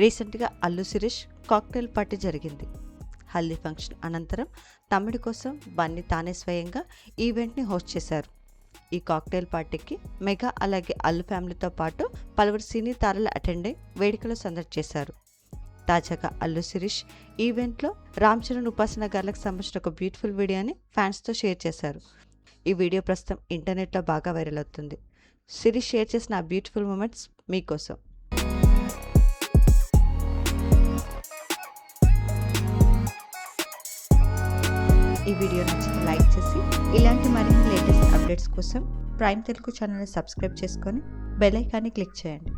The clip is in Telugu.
రీసెంట్గా అల్లు శిరీష్ కాక్టైల్ పార్టీ జరిగింది. హల్దీ ఫంక్షన్ అనంతరం తమ్ముడి కోసం బన్నీ తానే స్వయంగా ఈవెంట్ని హోస్ట్ చేశారు. ఈ కాక్టైల్ పార్టీకి మెగా అలాగే అల్లు ఫ్యామిలీతో పాటు పలువురు సినీ తారలు అటెండ్ అయి వేడుకలో సందడి చేశారు. తాజాగా అల్లు శిరీష్ ఈవెంట్లో రామ్ చరణ్ ఉపాసన గార్లకు సంబంధించిన ఒక బ్యూటిఫుల్ వీడియోని ఫ్యాన్స్తో షేర్ చేశారు. ఈ వీడియో ప్రస్తుతం ఇంటర్నెట్లో బాగా వైరల్ అవుతుంది. శిరీష్ షేర్ చేసిన ఆ బ్యూటిఫుల్ మూమెంట్స్ మీకోసం. ఈ వీడియో నచ్చితే లైక్ చేసి ఇలాంటి మరిన్ని లేటెస్ట్ అప్డేట్స్ కోసం ప్రైమ్ తెలుగు ఛానల్ని సబ్స్క్రైబ్ చేసుకొని బెల్ ఐకాన్ని క్లిక్ చేయండి.